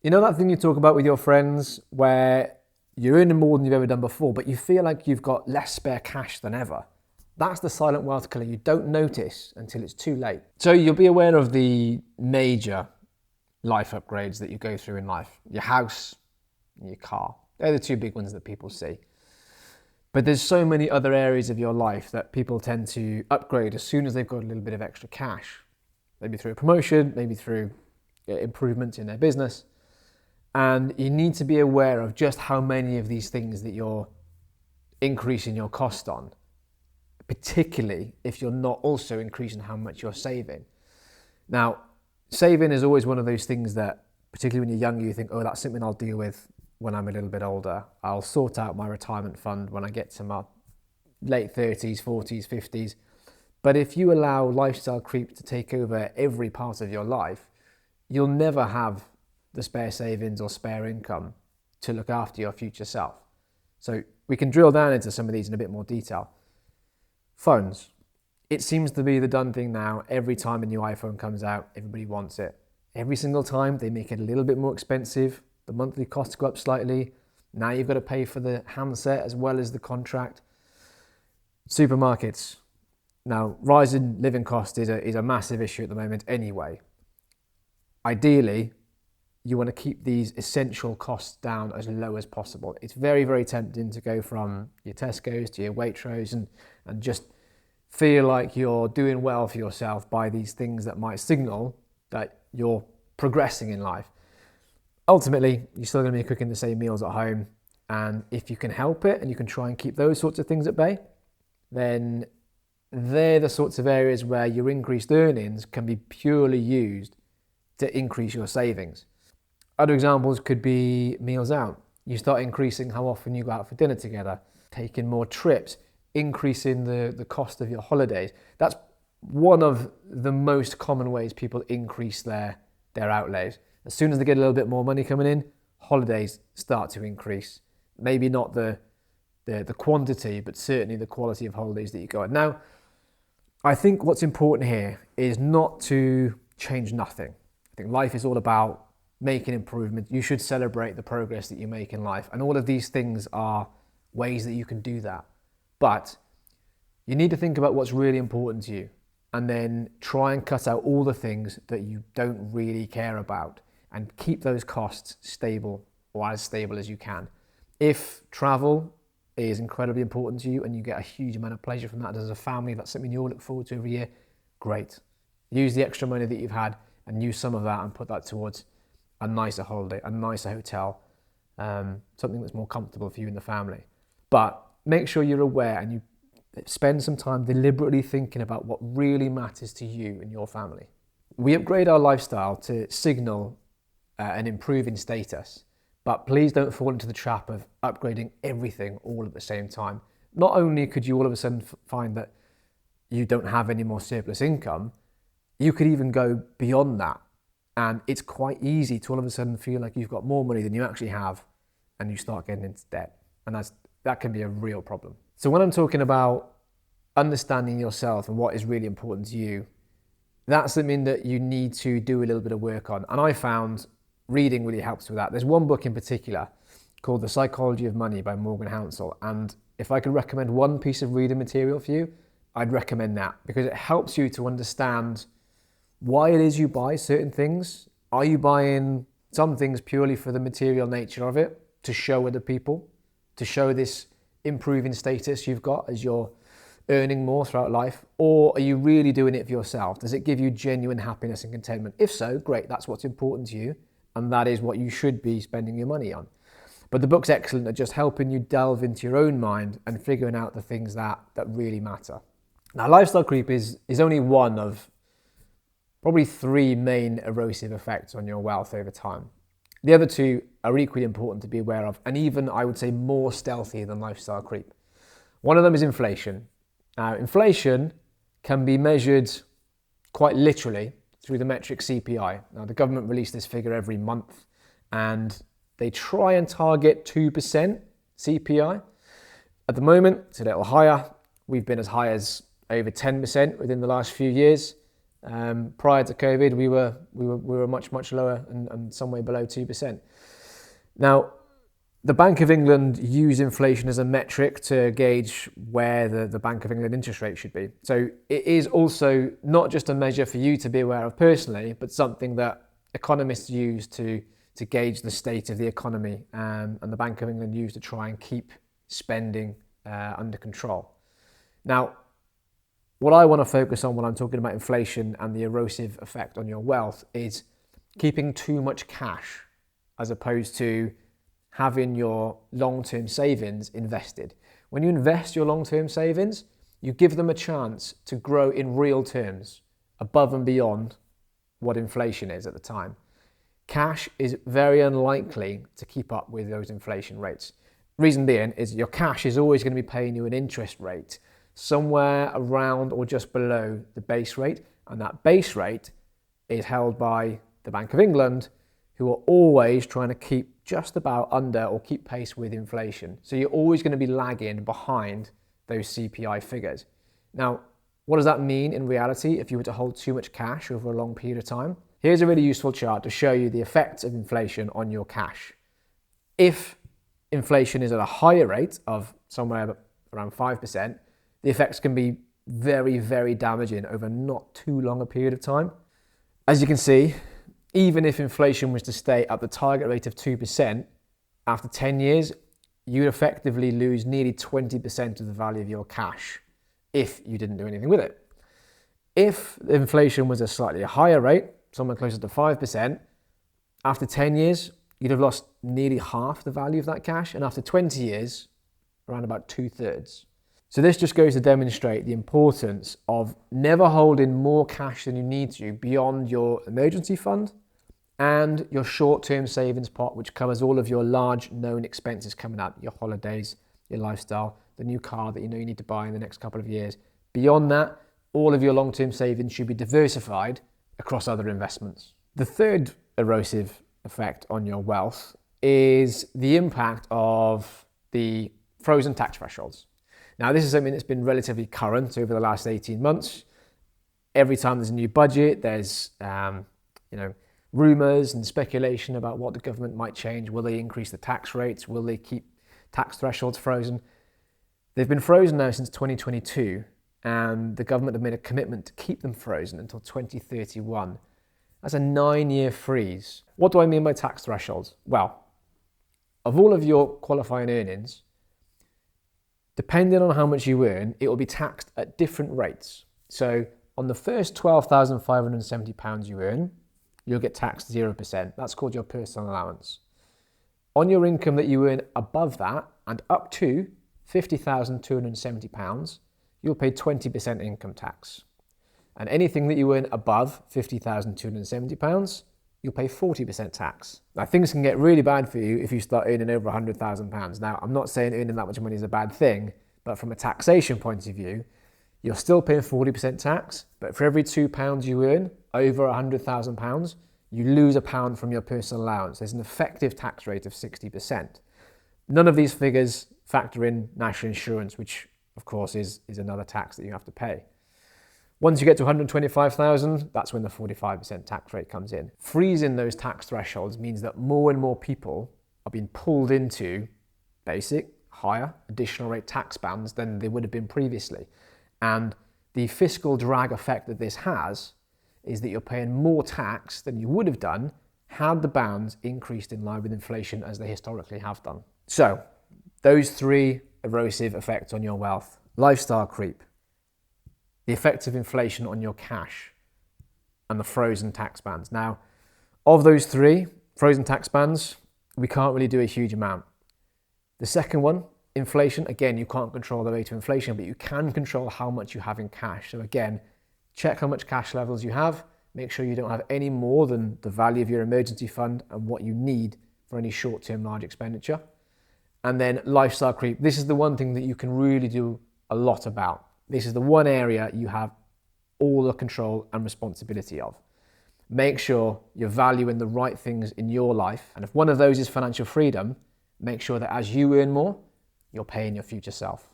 You know that thing you talk about with your friends where you're earning more than you've ever done before, but you feel like you've got less spare cash than ever? That's the silent wealth killer. You don't notice until it's too late. So you'll be aware of the major life upgrades that you go through in life. Your house and your car. They're the two big ones that people see. But there's so many other areas of your life that people tend to upgrade as soon as they've got a little bit of extra cash. Maybe through a promotion, maybe through improvements in their business. And you need to be aware of just how many of these things that you're increasing your cost on, particularly if you're not also increasing how much you're saving. Now, saving is always one of those things that, particularly when you're younger, you think, oh, that's something I'll deal with when I'm a little bit older. I'll sort out my retirement fund when I get to my late 30s, 40s, 50s. But if you allow lifestyle creep to take over every part of your life, you'll never have the spare savings or spare income to look after your future self. So we can drill down into some of these in a bit more detail. Phones. It seems to be the done thing now. Every time a new iPhone comes out, everybody wants it. Every single time they make it a little bit more expensive. The monthly costs go up slightly. Now you've got to pay for the handset as well as the contract. Supermarkets. Now, rising living cost is a massive issue at the moment anyway. Ideally, you want to keep these essential costs down as low as possible. It's very, very tempting to go from your Tesco's to your Waitrose and just feel like you're doing well for yourself by these things that might signal that you're progressing in life. Ultimately, you're still going to be cooking the same meals at home. And if you can help it and you can try and keep those sorts of things at bay, then they're the sorts of areas where your increased earnings can be purely used to increase your savings. Other examples could be meals out. You start increasing how often you go out for dinner together, taking more trips, increasing the cost of your holidays. That's one of the most common ways people increase their outlays. As soon as they get a little bit more money coming in, holidays start to increase. Maybe not the quantity, but certainly the quality of holidays that you go on. Now, I think what's important here is not to change nothing. I think life is all about making improvements. You should celebrate the progress that you make in life. And all of these things are ways that you can do that. But you need to think about what's really important to you and then try and cut out all the things that you don't really care about and keep those costs stable or as stable as you can. If travel is incredibly important to you and you get a huge amount of pleasure from that as a family, that's something you all look forward to every year, great. Use the extra money that you've had and use some of that and put that towards a nicer holiday, a nicer hotel, something that's more comfortable for you and the family. But make sure you're aware and you spend some time deliberately thinking about what really matters to you and your family. We upgrade our lifestyle to signal an improving status, but please don't fall into the trap of upgrading everything all at the same time. Not only could you all of a sudden find that you don't have any more surplus income, you could even go beyond that. And it's quite easy to all of a sudden feel like you've got more money than you actually have and you start getting into debt. And that can be a real problem. So when I'm talking about understanding yourself and what is really important to you, that's something that you need to do a little bit of work on. And I found reading really helps with that. There's one book in particular called The Psychology of Money by Morgan Housel. And if I could recommend one piece of reading material for you, I'd recommend that because it helps you to understand why it is you buy certain things. Are you buying some things purely for the material nature of it, to show other people, to show this improving status you've got as you're earning more throughout life? Or are you really doing it for yourself? Does it give you genuine happiness and contentment? If so, great, that's what's important to you, and that is what you should be spending your money on. But the book's excellent at just helping you delve into your own mind and figuring out the things that really matter. Now, lifestyle creep is only one of probably three main erosive effects on your wealth over time. The other two are equally important to be aware of, and even, I would say, more stealthy than lifestyle creep. One of them is inflation. Now, inflation can be measured quite literally through the metric CPI. Now, the government release this figure every month, and they try and target 2% CPI. At the moment, it's a little higher. We've been as high as over 10% within the last few years. Prior to COVID, we were much lower and somewhere below 2%. Now, the Bank of England use inflation as a metric to gauge where the Bank of England interest rate should be. So it is also not just a measure for you to be aware of personally, but something that economists use to gauge the state of the economy, and the Bank of England use to try and keep spending under control. Now, what I want to focus on when I'm talking about inflation and the erosive effect on your wealth is keeping too much cash as opposed to having your long-term savings invested. When you invest your long-term savings, you give them a chance to grow in real terms above and beyond what inflation is at the time. Cash is very unlikely to keep up with those inflation rates. Reason being is your cash is always going to be paying you an interest rate somewhere around or just below the base rate, and that base rate is held by the Bank of England, who are always trying to keep just about under or keep pace with inflation. So you're always going to be lagging behind those CPI figures. Now, what does that mean in reality if you were to hold too much cash over a long period of time? Here's a really useful chart to show you the effects of inflation on your cash. If inflation is at a higher rate of somewhere around 5%, the effects can be very, very damaging over not too long a period of time. As you can see, even if inflation was to stay at the target rate of 2%, after 10 years, you'd effectively lose nearly 20% of the value of your cash if you didn't do anything with it. If inflation was a slightly higher rate, somewhere closer to 5%, after 10 years, you'd have lost nearly half the value of that cash, and after 20 years, around about 2/3. So this just goes to demonstrate the importance of never holding more cash than you need to beyond your emergency fund and your short-term savings pot, which covers all of your large known expenses coming up, your holidays, your lifestyle, the new car that you know you need to buy in the next couple of years. Beyond that, all of your long-term savings should be diversified across other investments. The third erosive effect on your wealth is the impact of the frozen tax thresholds. Now, this is something that's been relatively current over the last 18 months. Every time there's a new budget, there's rumours and speculation about what the government might change. Will they increase the tax rates? Will they keep tax thresholds frozen? They've been frozen now since 2022, and the government have made a commitment to keep them frozen until 2031. That's a 9-year freeze. What do I mean by tax thresholds? Well, of all of your qualifying earnings, depending on how much you earn, it will be taxed at different rates. So on the first £12,570 you earn, you'll get taxed 0%. That's called your personal allowance. On your income that you earn above that and up to £50,270, you'll pay 20% income tax. And anything that you earn above £50,270, you'll pay 40% tax. Now, things can get really bad for you if you start earning over £100,000. Now, I'm not saying earning that much money is a bad thing, but from a taxation point of view, you're still paying 40% tax, but for every £2 you earn over £100,000, you lose £1 from your personal allowance. There's an effective tax rate of 60%. None of these figures factor in national insurance, which of course is another tax that you have to pay. Once you get to 125,000, that's when the 45% tax rate comes in. Freezing those tax thresholds means that more and more people are being pulled into basic, higher, additional rate tax bands than they would have been previously. And the fiscal drag effect that this has is that you're paying more tax than you would have done had the bands increased in line with inflation as they historically have done. So, those three erosive effects on your wealth: lifestyle creep, the effects of inflation on your cash, and the frozen tax bands. Now, of those three, frozen tax bands, we can't really do a huge amount. The second one, inflation, again, you can't control the rate of inflation, but you can control how much you have in cash. So again, check how much cash levels you have, make sure you don't have any more than the value of your emergency fund and what you need for any short-term large expenditure. And then lifestyle creep. This is the one thing that you can really do a lot about. This is the one area you have all the control and responsibility of. Make sure you're valuing the right things in your life. And if one of those is financial freedom, make sure that as you earn more, you're paying your future self.